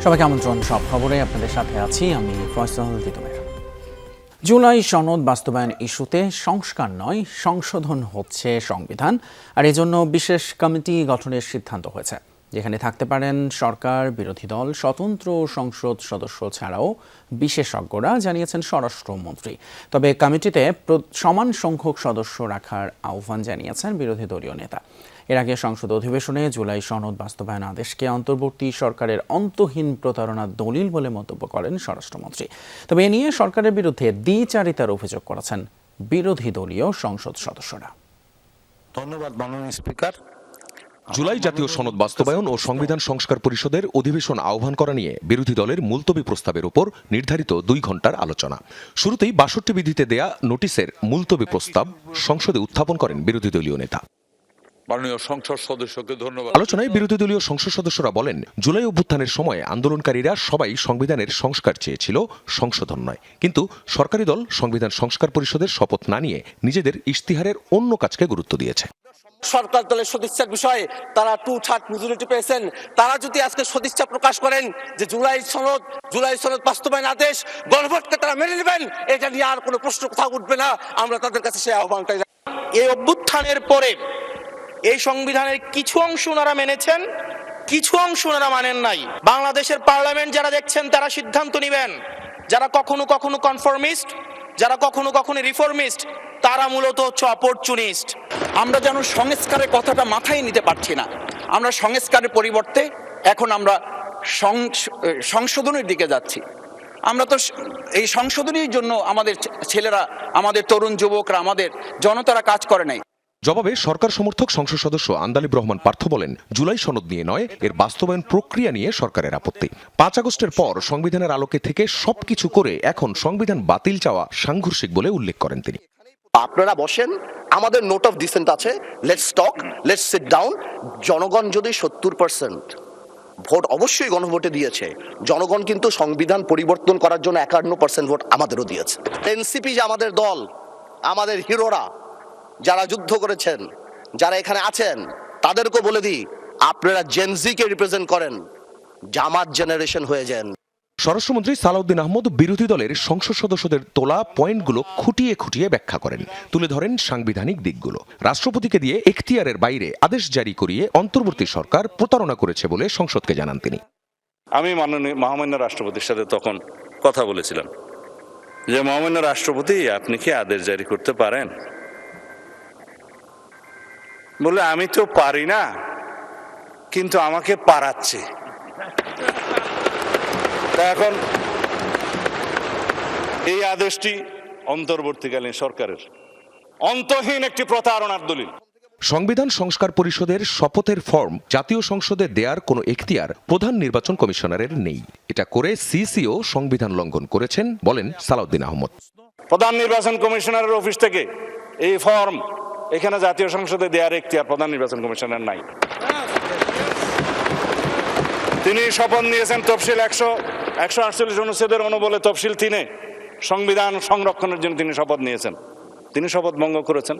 সবাইকে আমন্ত্রণ, সব খবরে আপনাদের সাথে আছি আমি ফয়সাল তিতুমের। জুলাই সনদ বাস্তবায়ন ইস্যুতে সংস্কার নয় সংশোধন হচ্ছে সংবিধান, আর এজন্য বিশেষ কমিটি গঠনের সিদ্ধান্ত হয়েছে, যেখানে থাকতে পারেন সরকার, বিরোধী দল, স্বতন্ত্র সংসদ সদস্য ছাড়াও বিশেষজ্ঞরা, জানিয়েছেন স্বরাষ্ট্রমন্ত্রী। তবে কমিটিতে সমান সংখ্যক সদস্য রাখার আহ্বান জানিয়েছেন বিরোধী দলীয় নেতা। এর আগে সংসদ অধিবেশনে জুলাই সনদ বাস্তবায়ন আদেশকে অন্তর্বর্তী সরকারের অন্তহীন প্রতারণার দলিল বলে মন্তব্য করেন স্বরাষ্ট্রমন্ত্রী। তবে এ নিয়ে সরকারের বিরুদ্ধে দ্বিচারিতার অভিযোগ করেছেন বিরোধী দলীয় সংসদ সদস্যরা। ধন্যবাদ মাননীয় স্পিকার। জুলাই জাতীয় সনদ বাস্তবায়ন ও সংবিধান সংস্কার পরিষদের অধিবেশন আহ্বান করা নিয়ে বিরোধী দলের মুলতবি প্রস্তাবের উপর নির্ধারিত 2 ঘণ্টার আলোচনা। শুরুতেই 62 বিধিতে দেয়া নোটিশের মুলতবি প্রস্তাব সংসদে উত্থাপন করেন বিরোধী দলীয় নেতা। মাননীয় সংসদ সদস্যকে ধন্যবাদ। আলোচনায় বিরোধী দলীয় সংসদ সদস্যরা বলেন, জুলাই অভ্যুত্থানের সময় আন্দোলনকারীরা সবাই সংবিধানের সংস্কার চেয়েছিল, সংশোধন নয়। কিন্তু সরকারি দল সংবিধান সংস্কার পরিষদের শপথ না নিয়ে নিজেদের ইশতিহারের অন্য কাজকে গুরুত্ব দিয়েছে। সরকার দলের সদিচ্ছার বিষয়ে তারা 2/3 মেজরিটি পেয়েছেন। তারা যদি আজকে সদিচ্ছা প্রকাশ করেন যে জুলাই সনদ বাস্তবায়ন আদেশ গণভোটকে তারা মেনে নেবেন, এটা নিয়ে আর কোনো প্রশ্ন কোথাও উঠবে না। আমরা তাদের কাছে সেই আহ্বানটাই। এই অভ্যুত্থানের পরে এই সংবিধানের কিছু অংশ ওনারা মেনেছেন, কিছু অংশ ওনারা মানেন নাই। বাংলাদেশের পার্লামেন্ট যারা দেখছেন তারা সিদ্ধান্ত নেবেন। যারা কখনো কখনো কনফর্মিস্ট, যারা কখনো কখনো রিফর্মিস্ট, তারা মূলত হচ্ছে অপরচুনিস্ট। আমরা যেন সংস্কারের কথাটা মাথায় নিতে পারছি না। আমরা সংস্কারের পরিবর্তে এখন আমরা সংশোধনের দিকে যাচ্ছি। আমরা তো এই সংশোধনের জন্য আমাদের ছেলেরা, আমাদের তরুণ যুবকরা, আমাদের জনতারা কাজ করে নাই। জবাবে সরকার সমর্থক সংসদ সদস্য আন্দালিব রহমান পার্থ বলেন, জুলাই সনদ নিয়ে নয়, এর বাস্তবায়ন প্রক্রিয়া নিয়ে সরকারের আপত্তি। 5 আগস্টের পর সংবিধানের আলোকে থেকে সবকিছু করে এখন সংবিধান বাতিল চাওয়া সাংঘর্ষিক বলে উল্লেখ করেন তিনি। আপনারা বসেন, আমাদের নোট অফ ডিসেন্ট আছে, let's talk, let's sit down. জনগণ যদি 70% ভোট অবশ্যই গণভোটে দিয়েছে, জনগণ কিন্তু সংবিধান পরিবর্তন করার জন্য 51% ভোট আমাদেরও দিয়েছে। এনসিপি যে আমাদের দল, আমাদের হিরোরা যারা যুদ্ধ করেছেন, যারা এখানে আছেন, তাদেরকে বলে দিই, আপনারা জেনজিকে রিপ্রেজেন্ট করেন, জামাত জেনারেশন হয়ে যান। স্বরাষ্ট্রমন্ত্রী সালাউদ্দিন আহমদ বিরোধী দলের সংসদ সদস্যদের তোলা পয়েন্টগুলো খুঁটিয়ে খুঁটিয়ে ব্যাখ্যা করেন, তুলে ধরেন সাংবিধানিক দিকগুলো। রাষ্ট্রপতিকে দিয়ে এখতিয়ারের বাইরে আদেশ জারি করিয়ে অন্তর্বর্তী সরকার প্রতারণা করেছে বলে সংসদকে জানান তিনি। আমি মাননীয় মহামান্য রাষ্ট্রপতির সাথে তখন কথা বলেছিলাম যে, মহামান্য রাষ্ট্রপতি, আপনি কি আদেশ জারি করতে পারেন? বলে, আমি তো পারি না, কিন্তু আমাকে পারাচ্ছে। এখন এই আদেশটি অন্তর্বর্তীকালীন সরকারের অন্তহীন একটি প্রতারণার দলিল। সংবিধান সংস্কার পরিষদের শপথের ফর্ম জাতীয় সংসদে দেয়ার কোনো এখতিয়ার প্রধান নির্বাচন কমিশনারের নেই। এটা করে সিসিও সংবিধান লঙ্ঘন করেছেন বলেন সালাউদ্দিন আহমদ। প্রধান নির্বাচন কমিশনারের অফিস থেকে এই ফর্ম এখানে জাতীয় সংসদে দেওয়ার এখতিয়ার প্রধান নির্বাচন কমিশনার নাই। তিনি শপথ নিয়েছেন তফসিল 148 অনুচ্ছেদের অনুবলে তফসিল 3-এ সংবিধান সংরক্ষণের জন্য তিনি শপথ নিয়েছেন। তিনি শপথ ভঙ্গ করেছেন,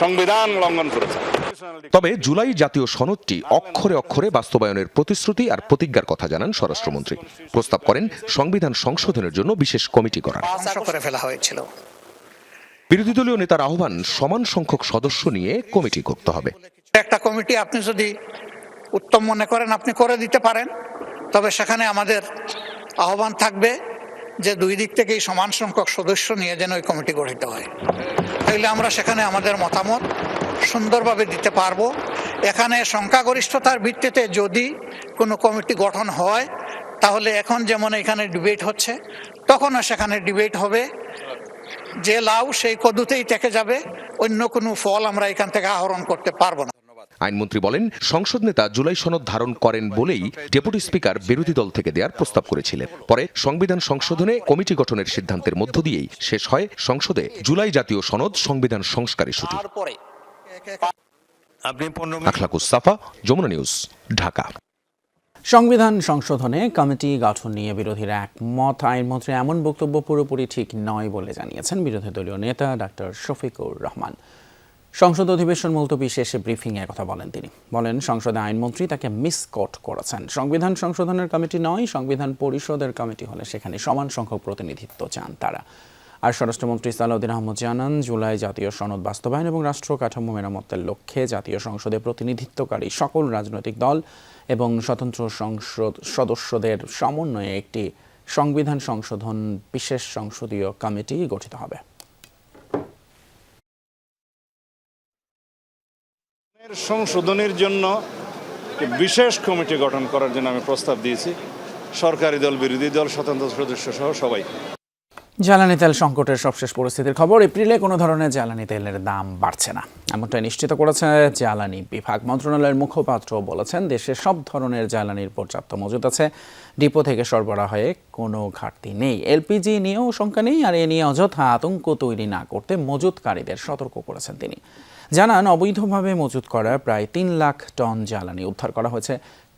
সংবিধান লঙ্ঘন করেছেন। তবে জুলাই জাতীয় সনদটি অক্ষরে অক্ষরে বাস্তবায়নের প্রতিশ্রুতি আর প্রতিজ্ঞার কথা জানান স্বরাষ্ট্রমন্ত্রী। প্রস্তাব করেন সংবিধান সংশোধনের জন্য বিশেষ কমিটি করার। করে ফেলা হয়েছিল। বিরোধী দলীয় নেতার আহ্বান, সমান সংখ্যক সদস্য নিয়ে কমিটি করতে হবে। একটা কমিটি আপনি যদি উত্তম মনে করেন আপনি করে দিতে পারেন, তবে সেখানে আমাদের আহ্বান থাকবে যে 2 দিক থেকেই সমান সংখ্যক সদস্য নিয়ে যেন ওই কমিটি গঠিত হয়। তাইলে আমরা সেখানে আমাদের মতামত সুন্দরভাবে দিতে পারবো। এখানে সংখ্যাগরিষ্ঠতার ভিত্তিতে যদি কোনো কমিটি গঠন হয়, তাহলে এখন যেমন এখানে ডিবেট হচ্ছে, তখনও সেখানে ডিবেট হবে। যে লাউ সেই কদুতেই থেকে যাবে, অন্য কোনো ফল আমরা এখান থেকে আহরণ করতে পারবো না। আইনমন্ত্রী বলেন, সংসদ নেতা জুলাই সনদ ধারণ করেন বলেই ডেপুটি স্পিকার বিরোধী দল থেকে দেওয়ার প্রস্তাব করেছিলেন। পরে সংবিধান সংশোধনে কমিটি গঠনের সিদ্ধান্তের মধ্য দিয়েই শেষ হয় সংসদে জুলাই জাতীয় সনদ সংবিধান সংস্কার ইস্যুটি। আখলাকুস সাফা, যমুনা নিউজ, ঢাকা। সংবিধান সংশোধনে কমিটি গঠন নিয়ে বিরোধীরা একমত। আইনমন্ত্রী এমন বক্তব্য পুরোপুরি ঠিক নয় বলে জানিয়েছেন বিরোধী দলীয় নেতা ডাক্তার শফিকুর রহমান। সংসদ অধিবেশন মুলতবি শেষে ব্রিফিংয়ে কথা বলেন তিনি। বলেন সংসদে আইনমন্ত্রী তাকে মিসকোট করেছেন। সংবিধান সংশোধনের কমিটি নয়, সংবিধান পরিষদের কমিটি হলে সেখানে সমান সংখ্যক প্রতিনিধিত্ব চান তারা। আর স্বরাষ্ট্রমন্ত্রী সালাউদ্দিন আহমদ জানান, জুলাই জাতীয় সনদ বাস্তবায়ন এবং রাষ্ট্র কাঠামো মেরামতের লক্ষ্যে জাতীয় সংসদে প্রতিনিধিত্বকারী সকল রাজনৈতিক দল এবং স্বতন্ত্র সংসদ সদস্যদের সমন্বয়ে একটি সংবিধান সংশোধন বিশেষ সংসদীয় কমিটি গঠিত হবে। সংশোধনের জন্য বিশেষ কমিটি গঠন করার জন্য আমি প্রস্তাব দিয়েছি। সরকারি দল, বিরোধী দল, স্বতন্ত্র সদস্য সহ সবাই। জ্বালানি তেল সংকটের সবশেষ পরিস্থিতির খবর। এপ্রিলে কোনো ধরনের জ্বালানি তেলের দাম বাড়ছে না, এমনটাই নিশ্চিত করেছে জ্বালানি বিভাগ। মন্ত্রণালয়ের মুখপাত্র বলেছেন, দেশে সব ধরনের জ্বালানির পর্যাপ্ত মজুত আছে, ডিপো থেকে সরবরাহে কোনো ঘাটতি নেই। এলপিজি নিয়েও শঙ্কা নেই, আর এ নিয়ে অযথা আতঙ্ক তৈরি না করতে মজুতকারীদের সতর্ক করেছেন তিনি। জানান, অবৈধভাবে মজুত করা প্রায় 3 লাখ টন জ্বালানি উদ্ধার করা হয়েছে,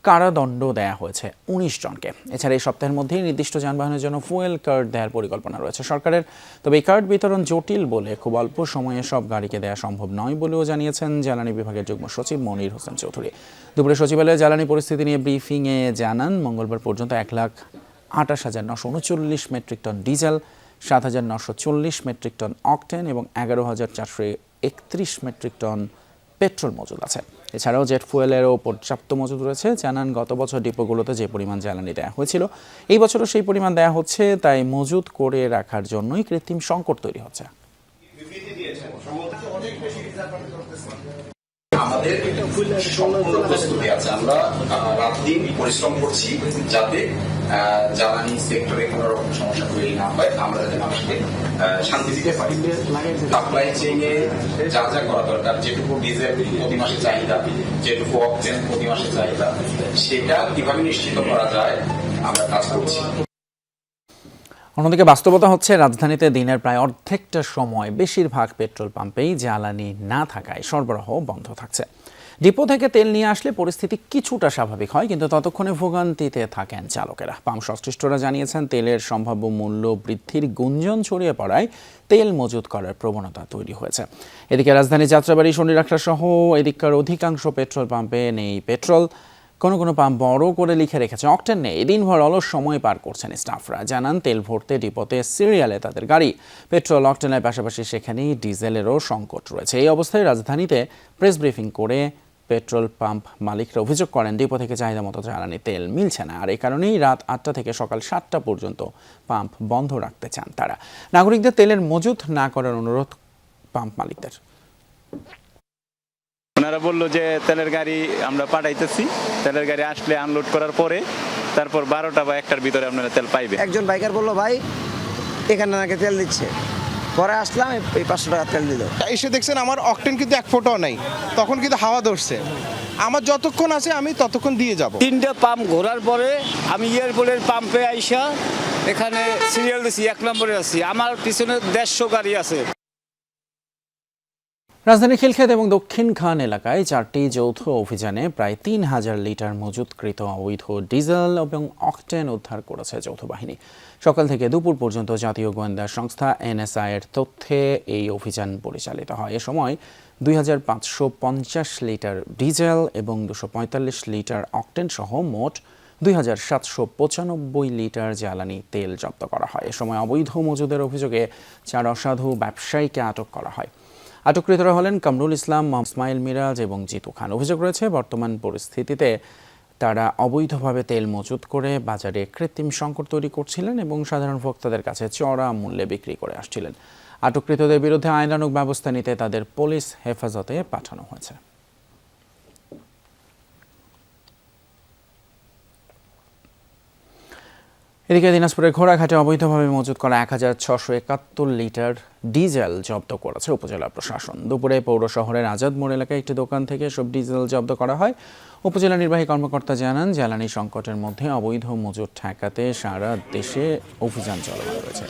কারাদণ্ড দেয়া হয়েছে 19 জনকে। এছাড়া এই সপ্তাহের মধ্যেই নির্দিষ্ট যানবাহনের জন্য ফুয়েল কার্ড দেওয়ার পরিকল্পনা রয়েছে সরকারের। তবে এই কার্ড বিতরণ জটিল বলে খুব অল্প সময়ে সব গাড়িকে দেওয়া সম্ভব নয় বলেও জানিয়েছেন জ্বালানি বিভাগের যুগ্ম সচিব মনির হোসেন চৌধুরী। দুপুরে সচিবালয়ে জ্বালানি পরিস্থিতি নিয়ে ব্রিফিংয়ে জানান, মঙ্গলবার পর্যন্ত 1,28,939 metric ton diesel, 7,940 metric ton octane এবং 11,431 মেট্রিক টন পেট্রোল মজুদ আছে। এছাড়াও জেট ফুয়েলেরও পর্যাপ্ত মজুদ রয়েছে। জানান, গত বছর ডিপোগুলোতে যে পরিমাণ জ্বালানি দেওয়া হয়েছিল, এই বছরও সেই পরিমাণ দেওয়া হচ্ছে, তাই মজুদ করে রাখার জন্যই কৃত্রিম সংকট তৈরি হচ্ছে। আমাদের সম্পূর্ণ প্রস্তুতি আছে। আমরা রাত দিন পরিশ্রম করছি যাতে জ্বালানি সেক্টরে কোনো রকম সমস্যা তৈরি না হয়, আমরা যাতে মানুষকে শান্তি দিতে পারি। সাপ্লাই চেইনে যা যা করা দরকার, যেটুকু ডিজেল প্রতি মাসে চাহিদা, যেটুকু অক্সিজেন প্রতি মাসে চাহিদা, সেটা কিভাবে নিশ্চিত করা যায় আমরা কাজ করছি। অন্যদিকে বাস্তবতা হচ্ছে, রাজধানীতে দিনের প্রায় অর্ধেকটা সময় বেশিরভাগ পেট্রোল পাম্পেই জ্বালানি না থাকায় সরবরাহ বন্ধ থাকছে। ডিপো থেকে তেল নিয়ে আসলে পরিস্থিতি কিছুটা স্বাভাবিক হয়, কিন্তু ততক্ষণে ভোগান্তিতে থাকেন চালকেরা। পাম্প সংশ্লিষ্টরা জানিয়েছেন, তেলের সম্ভাব্য মূল্য বৃদ্ধির গুঞ্জন ছড়িয়ে পড়ায় তেল মজুত করার প্রবণতা তৈরি হয়েছে। এদিকে রাজধানী যাত্রাবাড়ি, শনিরাখড়া সহ এদিককার অধিকাংশ পেট্রোল পাম্পে নেই পেট্রোল। কোনো কোনো পাম্প বড় করে লিখে রেখেছে অকটেন নেই। দিনভর অলস সময় পার করছেন স্টাফরা। জানান, তেল ভরতে ডিপোতে সিরিয়ালে তাদের গাড়ি। পেট্রোল, অকটেনের পাশাপাশি সেখানেই ডিজেলেরও সংকট রয়েছে। এই অবস্থায় রাজধানীতে প্রেস ব্রিফিং করে পেট্রোল পাম্প মালিকরা অভিযোগ করেন, ডিপো থেকে চাহিদা মতো জ্বালানি তেল মিলছে না, আর এই কারণেই রাত 8টা থেকে সকাল 7টা পর্যন্ত পাম্প বন্ধ রাখতে চান তারা। নাগরিকদের তেলের মজুত না করার অনুরোধ পাম্প মালিকদের। ওনারা বললো যে তেলের গাড়ি আমরা পাঠাইতেছি, তেলের গাড়ি আসলে আনলোড করার পরে তারপর 12টা বা 1টার ভিতরে আপনারা তেল পাইবে। একজন বাইকার বললো, ভাই এখানে নাকি তেল দিচ্ছে, পরে আসলাম এই 500 টাকা তেল দিল। এসে দেখছেন আমার অকটেন কিন্তু 1 ফোঁটাও নাই, তখন কিন্তু হাওয়া ধরছে। আমার যতক্ষণ আছে আমি ততক্ষণ দিয়ে যাব। 3টে পাম্প ঘোরার পরে আমি এয়ারপোর্টের পাম্পে আইসা এখানে সিরিয়াল দিছি, 1 নম্বরে আছি, আমার পিছনে 150 গাড়ি আছে। রাজধানীর খিলক্ষেত এবং দক্ষিণ খান এলাকায় 4টি যৌথ অভিযানে প্রায় 3000 লিটার মজুতকৃত অবৈধ ডিজেল এবং অকটেন উদ্ধার করেছে যৌথ বাহিনী। সকাল থেকে দুপুর পর্যন্ত জাতীয় গোয়েন্দা সংস্থা NSI এর তথ্যে এই অভিযান পরিচালিত হয়। এ সময় 2550 লিটার ডিজেল এবং 245 লিটার অকটেন সহ মোট 2795 লিটার জ্বালানি তেল জব্দ করা হয়। এ সময় অবৈধ মজুদের অভিযোগে 4 অসাধু ব্যবসায়ীকে আটক করা হয়। আটককৃতরা হলেন কামরুল ইসলাম, ইসমাইল মিরাজ এবং জিতু খান। অভিযোগ রয়েছে, বর্তমান পরিস্থিতিতে তারা অবৈধভাবে তেল মজুত করে বাজারে কৃত্রিম সংকট তৈরি করছিলেন এবং সাধারণ ভোক্তাদের কাছে চড়া মূল্যে বিক্রি করে আসছিলেন। আটককৃতদের বিরুদ্ধে আইনানুগ ব্যবস্থা নিতে তাদের পুলিশ হেফাজতে পাঠানো হয়েছে। এদিকে দিনাজপুরের ঘোড়াঘাটে অবৈধভাবে মজুত করা 1671 লিটার ডিজেল জব্দ করেছে উপজেলা প্রশাসন। দুপুরে পৌর শহরের আজাদ মোড় এলাকায় একটি দোকান থেকে সব ডিজেল জব্দ করা হয়। উপজেলা নির্বাহী কর্মকর্তা জানান, জ্বালানি সংকটের মধ্যে অবৈধ মজুত ঠেকাতে সারা দেশে অভিযান চলমান রয়েছে।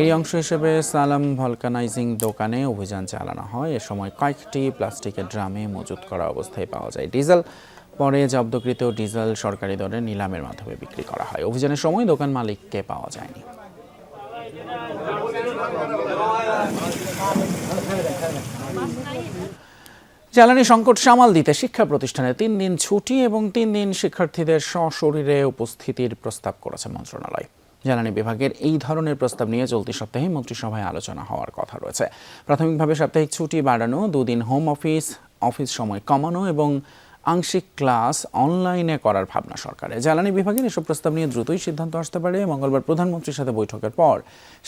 এই অংশ হিসেবে সালাম ভলকানাইজিং দোকানে অভিযান চালানো হয়। এ সময় কয়েকটি প্লাস্টিকের ড্রামে মজুত করা অবস্থায় পাওয়া যায় ডিজেল। পরে জব্দকৃত ডিজেল সরকারি দরে নিলামের মাধ্যমে বিক্রি করা হয়। অভিযানের সময় দোকান মালিককে পাওয়া যায়নি। জ্বালানি সংকট সামাল দিতে শিক্ষা প্রতিষ্ঠানে 3 দিন ছুটি এবং 3 দিন শিক্ষার্থীদের সশরীরে উপস্থিতির প্রস্তাব করেছে মন্ত্রণালয়। জ্বালানি বিভাগের এই ধরনের প্রস্তাব নিয়ে চলতি সপ্তাহে মন্ত্রিসভায় আলোচনা হওয়ার কথা রয়েছে। প্রাথমিকভাবে সাপ্তাহিক ছুটি বাড়ানো, 2 দিন হোম অফিস সময় কমানো এবং আংশিক ক্লাস অনলাইনে করার ভাবনা সরকারের। জ্বালানি বিভাগের এসব প্রস্তাব নিয়ে দ্রুতই সিদ্ধান্ত আসতে পারে। মঙ্গলবার প্রধানমন্ত্রীর সাথে বৈঠকের পর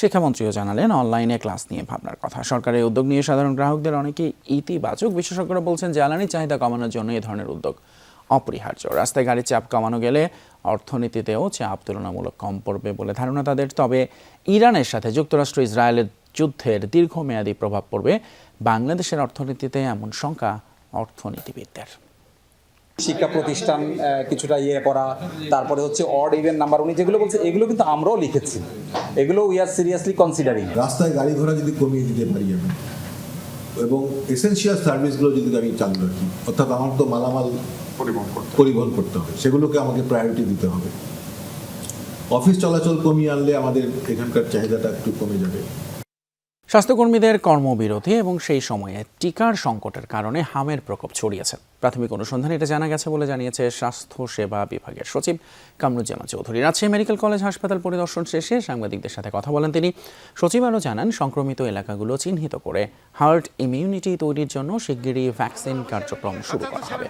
শিক্ষামন্ত্রীও জানালেন অনলাইনে ক্লাস নিয়ে ভাবনার কথা। সরকারের উদ্যোগ নিয়ে সাধারণ গ্রাহকদের অনেকেই ইতিবাচক। বিশেষজ্ঞরা বলছেন জ্বালানি চাহিদা কমানোর জন্য এই ধরনের উদ্যোগ অপরিহার্য। রাস্তায় গাড়ির চাপ কমানো গেলে অর্থনীতিতেও চাপ তুলনামূলক কম পড়বে বলে ধারণা তাদের। তবে ইরানের সাথে যুক্তরাষ্ট্র ইসরায়েলের যুদ্ধের দীর্ঘমেয়াদী প্রভাব পড়বে বাংলাদেশের অর্থনীতিতে, এমন শঙ্কা অর্থনীতিবিদদের। শিক্ষা প্রতিষ্ঠান কিছুটা করা, তারপরে হচ্ছে অড ইভেন নাম্বার, উনি যেগুলো বলছে এগুলো কিন্তু আমরাও লিখেছি, এগুলো উই আর সিরিয়াসলি কনসিডারিং। রাস্তায় গাড়ি ঘোড়া যদি কমিয়ে দিতে পারি আমি, এবং এসেনশিয়াল সার্ভিসগুলো যদি আমি চালু রাখি, অর্থাৎ আমার তো মালামাল পরিবহন করতে হবে, সেগুলোকে আমাকে প্রায়োরিটি দিতে হবে। অফিস চলাচল কমিয়ে আনলে আমাদের এখানকার চাহিদাটা একটু কমে যাবে। স্বাস্থ্যকর্মীদের কর্মবিরতি এবং সেই সময়ে টিকার সংকটের কারণে হামের প্রকোপ ছড়িয়েছে। প্রাথমিক অনুসন্ধানে এটা জানা গেছে বলে জানিয়েছে স্বাস্থ্য সেবা বিভাগের সচিব কামরুজ্জামান চৌধুরী। রাজশাহী মেডিকেল কলেজ হাসপাতাল পরিদর্শন শেষে সাংবাদিকদের সাথে কথা বলেন তিনি। সচিব আরও জানান, সংক্রমিত এলাকাগুলো চিহ্নিত করে হার্ড ইমিউনিটি তৈরির জন্য শিগগিরই ভ্যাকসিন কার্যক্রম শুরু করা হবে।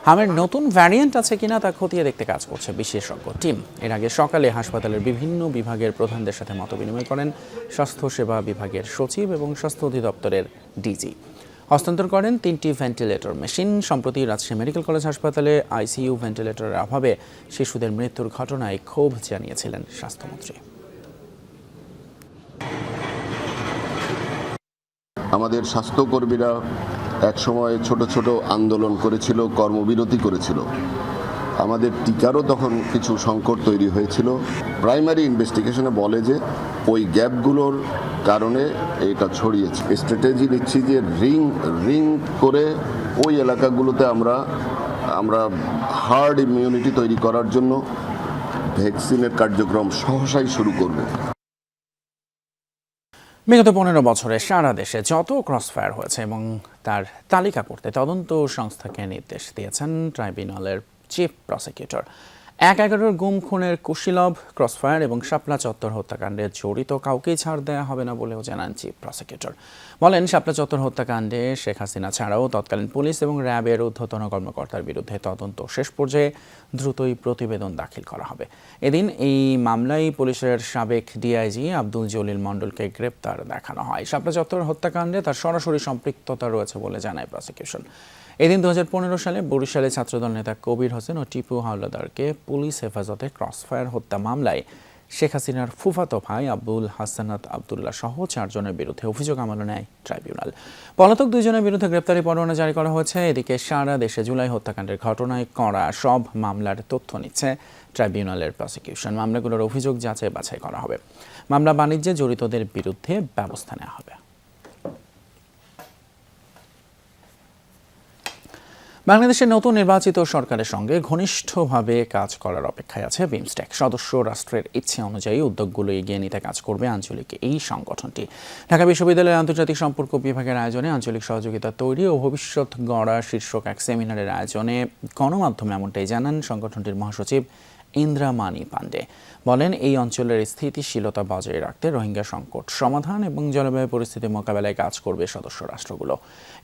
হামের নতুন ভ্যারিয়েন্ট আছে কিনা তা খতিয়ে দেখতে কাজ করছে বিশেষজ্ঞ টিম। এর আগে সকালে হাসপাতালের বিভিন্ন বিভাগের প্রধানদের সাথে মতবিনিময় করেন স্বাস্থ্য সেবা বিভাগের সচিব এবং স্বাস্থ্য অধিদপ্তরের ডিজি। হস্তান্তর করেন 3টি ভেন্টিলেটর মেশিন। সম্প্রতি রাজশাহী মেডিকেল কলেজ হাসপাতালে আইসিইউ ভেন্টিলেটরের অভাবে শিশুদের মৃত্যুর ঘটনায় ক্ষোভ জানিয়েছিলেন স্বাস্থ্যমন্ত্রী। আমাদের স্বাস্থ্যকর্মীরা একসময় ছোট ছোট আন্দোলন করেছিল, কর্মবিরতি করেছিল। আমাদের টিকারও তখন কিছু সংকট তৈরি হয়েছিল। প্রাইমারি ইনভেস্টিগেশনে বলে যে ওই গ্যাপগুলোর কারণে এটা ছড়িয়েছে। স্ট্র্যাটেজি নিচ্ছি যে রিং করে ওই এলাকাগুলোতে আমরা হার্ড ইমিউনিটি তৈরি করার জন্য ভ্যাকসিনের কার্যক্রম সহসাই শুরু করব। বিগত 15 বছরে সারা দেশে যত ক্রসফায়ার হয়েছে এবং তার তালিকা করতে তদন্ত সংস্থাকে নির্দেশ দিয়েছেন ট্রাইব্যুনালের চিফ প্রসিকিউটর। 1/11 গুম খুনের কুশীলভ, ক্রসফায়ার এবং শাপলা চত্বর হত্যাকাণ্ডে জড়িত কাউকেই ছাড় দেওয়া হবে না বলেও জানান চিফ প্রসিকিউটর। বলেন, শাপলা চত্বর হত্যাকাণ্ডে শেখ হাসিনা ছাড়াও তৎকালীন পুলিশ এবং র্যাবের ঊর্ধ্বতন কর্মকর্তার বিরুদ্ধে তদন্ত শেষ পর্যায়ে দ্রুতই প্রতিবেদন দাখিল করা হবে। এদিন এই মামলায় পুলিশের সাবেক ডিআইজি আব্দুল জলিল মণ্ডলকে গ্রেপ্তার দেখানো হয়। শাপলা চত্বর হত্যাকাণ্ডে তার সরাসরি সম্পৃক্ততা রয়েছে বলে জানায় প্রসিকিউশন। এদিন 2015 সালে বরিশালে ছাত্রদল নেতা কবির হোসেন ও টিপু হাওলাদারকে পুলিশ হেফাজতে ক্রসফায়ার হত্যা মামলায় শেখ হাসিনার ফুফাতো ভাই আব্দুল হাসানাত আবদুল্লাহ সহ 4 জনের বিরুদ্ধে অভিযোগ আমলে নেয় ট্রাইব্যুনাল। পলাতক 2 জনের বিরুদ্ধে গ্রেপ্তারি পরোয়ানা জারি করা হয়েছে। এদিকে সারা দেশে জুলাই হত্যাকাণ্ডের ঘটনায় করা সব মামলার তথ্য নিচ্ছে ট্রাইব্যুনালের প্রসিকিউশন। মামলাগুলোর অভিযোগ যাচাই বাছাই করা হবে। মামলা বাণিজ্যে জড়িতদের বিরুদ্ধে ব্যবস্থা নেওয়া হবে। বাংলাদেশের নতুন নির্বাচিত সরকারের সঙ্গে ঘনিষ্ঠভাবে কাজ করার অপেক্ষায় আছে বিমস্টেক। সদস্য রাষ্ট্রের ইচ্ছে অনুযায়ী উদ্যোগগুলো এগিয়ে নিতে কাজ করবে আঞ্চলিক এই সংগঠনটি। ঢাকা বিশ্ববিদ্যালয়ের আন্তর্জাতিক সম্পর্ক বিভাগের আয়োজনে আঞ্চলিক সহযোগিতা তৈরি ও ভবিষ্যৎ গড়া শীর্ষক এক সেমিনারের আয়োজনে গণমাধ্যমে এমনটাই জানান সংগঠনটির মহাসচিব ইন্দ্রামানি পান্ডে। বলেন, এই অঞ্চলের স্থিতিশীলতা বজায় রাখতে রোহিঙ্গা সংকট সমাধান এবং জলবায়ু পরিস্থিতি মোকাবেলায় কাজ করবে সদস্য রাষ্ট্রগুলো।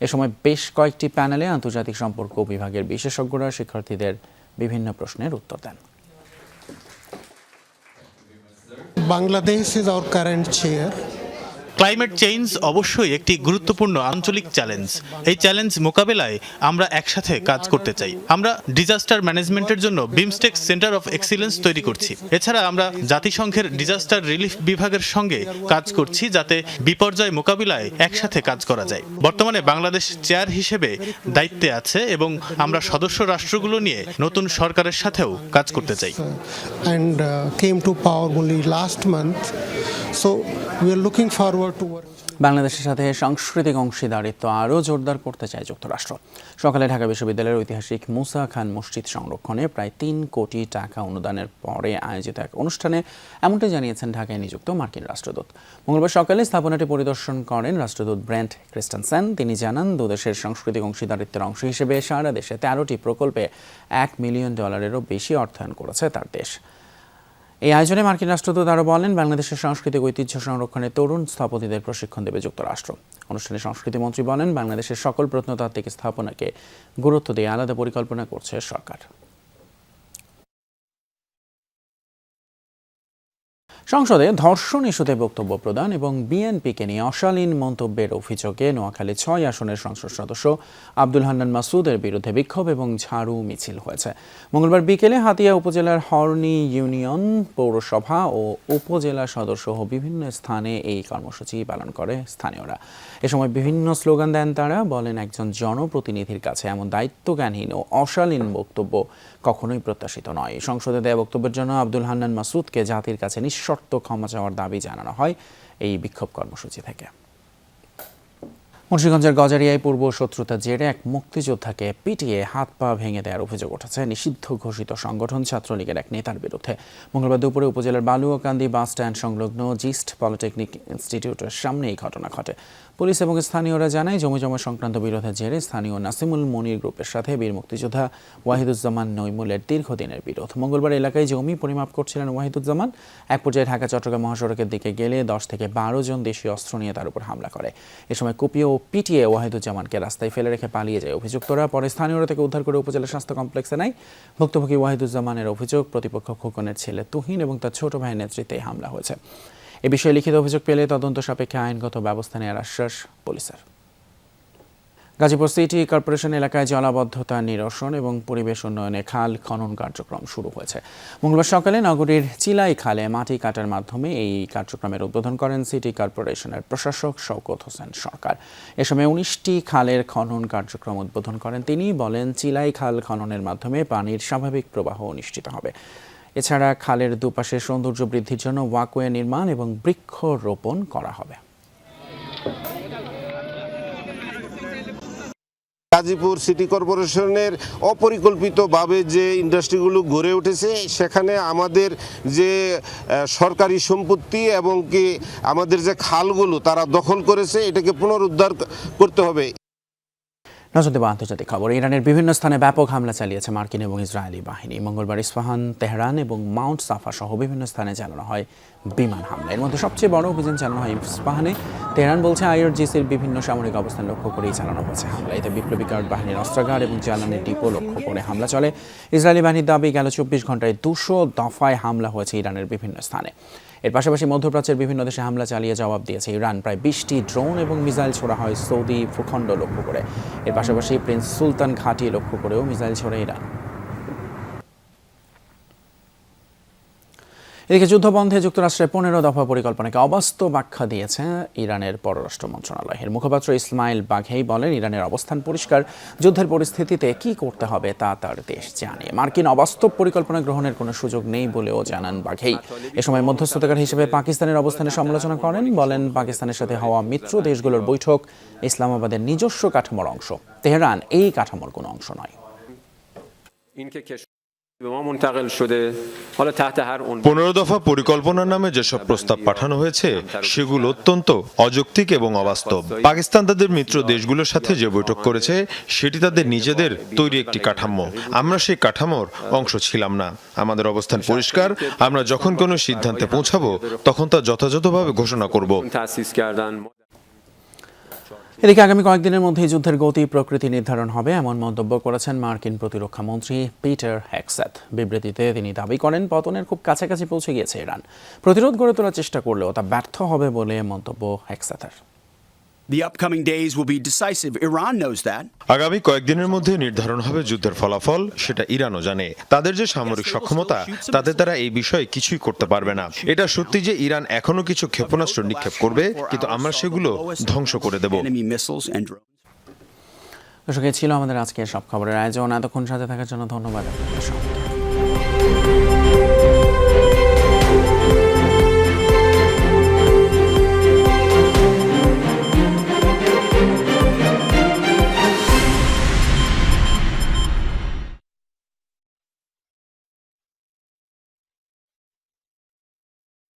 এ সময় বেশ কয়েকটি প্যানেলে আন্তর্জাতিক সম্পর্ক বিভাগের বিশেষজ্ঞরা শিক্ষার্থীদের বিভিন্ন প্রশ্নের উত্তর দেন। Bangladesh is our current chair. Climate change অবশ্যই একটি গুরুত্বপূর্ণ আঞ্চলিক চ্যালেঞ্জ। এই চ্যালেঞ্জ মোকাবেলায় আমরা একসাথে কাজ করতে চাই। আমরা ডিজাস্টার ম্যানেজমেন্টের জন্য বিমস্টেক সেন্টার অফ এক্সিলেন্স তৈরি করছি। এছাড়া আমরা জাতিসংঘের ডিজাস্টার রিলিফ বিভাগের সঙ্গে কাজ করছি যাতে বিপর্যয় মোকাবিলায় একসাথে কাজ করা যায়। বর্তমানে বাংলাদেশ চেয়ার হিসেবে দায়িত্বে আছে এবং আমরা সদস্য রাষ্ট্রগুলো নিয়ে নতুন সরকারের সাথেও কাজ করতে চাই। And came to power only last month, so we are looking forward to work. বাংলাদেশের সাথে সাংস্কৃতিক অংশীদারিত্ব আরও জোরদার করতে চায় যুক্তরাষ্ট্র। সকালে ঢাকা বিশ্ববিদ্যালয়ের ঐতিহাসিক মুসা খান মসজিদ সংরক্ষণে প্রায় ৩ কোটি টাকা অনুদানের পরে আয়োজিত এক অনুষ্ঠানে এমনটাই জানিয়েছেন ঢাকায় নিযুক্ত মার্কিন রাষ্ট্রদূত। মঙ্গলবার সকালে স্থাপনাটি পরিদর্শন করেন রাষ্ট্রদূত ব্রেন্ট ক্রিস্টেনসেন। তিনি জানান, দুদেশের সাংস্কৃতিক অংশীদারিত্বের অংশ হিসেবে সারা দেশে 13টি প্রকল্পে $1 মিলিয়ন বেশি অর্থায়ন করেছে তার দেশ। এই আয়োজনে মার্কিন রাষ্ট্রদূত আরও বলেন, বাংলাদেশের সাংস্কৃতিক ঐতিহ্য সংরক্ষণে তরুণ স্থপতিদের প্রশিক্ষণ দেবে যুক্তরাষ্ট্র। অনুষ্ঠানে সংস্কৃতিমন্ত্রী বলেন, বাংলাদেশের সকল প্রত্নতাত্ত্বিক স্থাপনাকে গুরুত্ব দিয়ে আলাদা পরিকল্পনা করছে সরকার। সংসদে ধর্ষণ ইস্যুতে বক্তব্য প্রদান এবং বিএনপিকে নিয়ে অশালীন মন্তব্যের অভিযোগে নোয়াখালী 6 আসনের সংসদ সদস্য আব্দুল হান্নান মাসুদের বিরুদ্ধে বিক্ষোভ এবং ঝাড়ু মিছিল হয়েছে। মঙ্গলবার বিকেলে হাতিয়া উপজেলার হর্নি ইউনিয়ন, পৌরসভা ও উপজেলা সদর সহ বিভিন্ন স্থানে এই কর্মসূচি পালন করে স্থানীয়রা। এ সময় বিভিন্ন স্লোগান দেন তারা। বলেন, একজন জনপ্রতিনিধির কাছে এমন দায়িত্বজ্ঞানহীন ও অশালীন বক্তব্য কখনোই প্রত্যাশিত নয়। সংসদে দেয়া বক্তব্যের জন্য আব্দুল হান্নান মাসুদকে জাতির কাছে নিঃশর্ত ক্ষমা চাওয়ার দাবি জানানো হয় এই বিক্ষোভ কর্মসূচি থেকে। মুন্সিগঞ্জের গজারিয়ায় পূর্ব শত্রুতার জেরে এক মুক্তিযোদ্ধাকে পিটিয়ে হাত পা ভেঙে দেওয়ার অভিযোগ উঠেছে নিষিদ্ধ ঘোষিত সংগঠন ছাত্রলীগের এক নেতার বিরুদ্ধে। মঙ্গলবার দুপুরে উপজেলার বালুয়াকান্দি বাস স্ট্যান্ড সংলগ্ন জিস্ট পলিটেকনিক ইনস্টিটিউটের সামনে এই ঘটনা ঘটে। পুলিশ এবং স্থানীয়রা জানায়, জমিজমা সংক্রান্ত বিরোধের জেরে স্থানীয় নাসিমুল মনির গ্রুপের সাথে বীর মুক্তিযোদ্ধা ওয়াহিদুজ্জামান নৈমুলের দীর্ঘদিনের বিরোধ। মঙ্গলবার এলাকায় জমি পরিমাপ করছিলেন ওয়াহিদুজ্জামান। এক পর্যায়ে ঢাকা চট্টগ্রাম মহাসড়কের দিকে গেলে 10 থেকে 12 জন দেশীয় অস্ত্র নিয়ে তার উপর হামলা করে। এ সময় কুপিয়ে ও পিটিয়ে ওয়াহিদুজ্জামানকে রাস্তায় ফেলে রেখে পালিয়ে যায় অভিযুক্তরা। পরে স্থানীয়রা থেকে উদ্ধার করে উপজেলা স্বাস্থ্য কমপ্লেক্সে নেয়। ভুক্তভোগী ওয়াহিদুজ্জামানের অভিযোগ, প্রতিপক্ষ খোকনের ছেলে তুহিন এবং তার ছোট ভাইয়ের নেতৃত্বে হামলা হয়েছে। এ বিষয়ে লিখিত অভিযোগ পেলে তদন্ত সাপেক্ষে আইনগত ব্যবস্থা নেওয়ার আশ্বাস পুলিশের। গাজীপুর সিটি কর্পোরেশন এলাকায় জলাবদ্ধতা নিরসন এবং পরিবেশ উন্নয়নে খাল খনন কার্যক্রম শুরু হয়েছে। মঙ্গলবার সকালে নগরীর চিলাই খালে মাটি কাটার মাধ্যমে এই কার্যক্রমের উদ্বোধন করেন সিটি কর্পোরেশনের প্রশাসক শওকত হোসেন সরকার। এ সময় 19টি খালের খনন কার্যক্রম উদ্বোধন করেন তিনি। বলেন, চিলাই খাল খননের মাধ্যমে পানির স্বাভাবিক প্রবাহ নিশ্চিত হবে। এছাড়া খালের দুপাশে সৌন্দর্য বৃদ্ধির জন্য ওয়াকওয়ে নির্মাণ এবং বৃক্ষরোপণ করা হবে। গাজীপুর সিটি কর্পোরেশনের অপরিকল্পিতভাবে যে ইন্ডাস্ট্রিগুলো গড়ে উঠেছে, সেখানে আমাদের যে সরকারি সম্পত্তি এবং কি আমাদের যে খালগুলো তারা দখল করেছে, এটাকে পুনরুদ্ধার করতে হবে। নজর দেব আন্তর্জাতিক খবর। ইরানের বিভিন্ন স্থানে ব্যাপক হামলা চালিয়েছে মার্কিন এবং ইসরায়েলি বাহিনী। মঙ্গলবার ইস্পাহান, তেহরান এবং মাউন্ট সাফা সহ বিভিন্ন স্থানে চালানো হয় বিমান হামলা। এর মধ্যে সবচেয়ে বড় অভিযান চালানো হয় ইস্পাহানে। তেহরান বলছে, আইআরজিসির বিভিন্ন সামরিক অবস্থান লক্ষ্য করেই চালানো হয়েছে হামলা। এতে বিপ্লবী গার্ড বাহিনীর অস্ত্রাগার এবং জ্বালানি ডিপো লক্ষ্য করে হামলা চলে। ইসরায়েলি বাহিনীর দাবি, গেল 24 ঘন্টায় 200 দফায় হামলা হয়েছে ইরানের বিভিন্ন স্থানে। এর পাশাপাশি মধ্যপ্রাচ্যের বিভিন্ন দেশে হামলা চালিয়ে জবাব দিয়েছে ইরান। প্রায় 20টি ড্রোন এবং মিসাইল ছোড়া হয় সৌদি ভূখণ্ড লক্ষ্য করে। এর পাশাপাশি প্রিন্স সুলতান ঘাঁটি লক্ষ্য করেও মিসাইল ছোড়ে ইরান। এদিকে যুদ্ধবন্ধে যুক্তরাষ্ট্রের 15 দফা পরিকল্পনাকে অবাস্তব আখ্যা দিয়েছে ইরানের পররাষ্ট্র মন্ত্রণালয়। এর মুখপাত্র ইসমাইল বাঘেই বলেন, ইরানের অবস্থান পরিষ্কার, যুদ্ধের পরিস্থিতিতে কি করতে হবে তা তার দেশ জানে। মার্কিন অবাস্তব পরিকল্পনা গ্রহণের কোনো সুযোগ নেই বলেও জানান বাঘেই। এ সময় মধ্যস্থতাকার হিসেবে পাকিস্তানের অবস্থানের সমালোচনা করেন। বলেন, পাকিস্তানের সাথে হওয়া মিত্র দেশগুলোর বৈঠক ইসলামাবাদের নিজস্ব কাঠামোর অংশ। তেহরান এই কাঠামোর কোনো অংশ নয়। 15 দফা পরিকল্পনার নামে যেসব প্রস্তাব পাঠানো হয়েছে সেগুলো অত্যন্ত অযৌক্তিক এবং অবাস্তব। পাকিস্তান তাদের মিত্র দেশগুলোর সাথে যে বৈঠক করেছে সেটি তাদের নিজেদের তৈরি একটি কাঠামো। আমরা সেই কাঠামোর অংশ ছিলাম না। আমাদের অবস্থান পরিষ্কার। আমরা যখন কোনো সিদ্ধান্তে পৌঁছাবো তখন তা যথাযথভাবে ঘোষণা করব। এদিকে আগামী কয়েকদিনের মধ্যেই যুদ্ধের গতি প্রকৃতি নির্ধারণ হবে, এমন মন্তব্য করেছেন মার্কিন প্রতিরক্ষা মন্ত্রী পিটার হেগসেথ। বিবৃতিতে তিনি দাবি করেন, পতনের খুব কাছাকাছি পৌঁছে গিয়েছে ইরান। প্রতিরোধ গড়ে তোলার চেষ্টা করলেও তা ব্যর্থ হবে বলে মন্তব্য হেগসেথের। The upcoming days will be decisive. Iran knows that. আগামী কয়েকদিনের মধ্যে নির্ধারণ হবে যুদ্ধের ফলাফল, সেটা ইরানও জানে। তাদের যে সামরিক সক্ষমতা, তাদের দ্বারা এই বিষয়ে কিছুই করতে পারবে না। এটা সত্যি যে ইরান এখনো কিছু ক্ষেপণাস্ত্র নিক্ষেপ করবে, কিন্তু আমরা সেগুলো ধ্বংস করে দেব। দর্শক, ছিল আমাদের আজকের সব খবরের আয়োজন। এতক্ষণ সাথে থাকার জন্য ধন্যবাদ।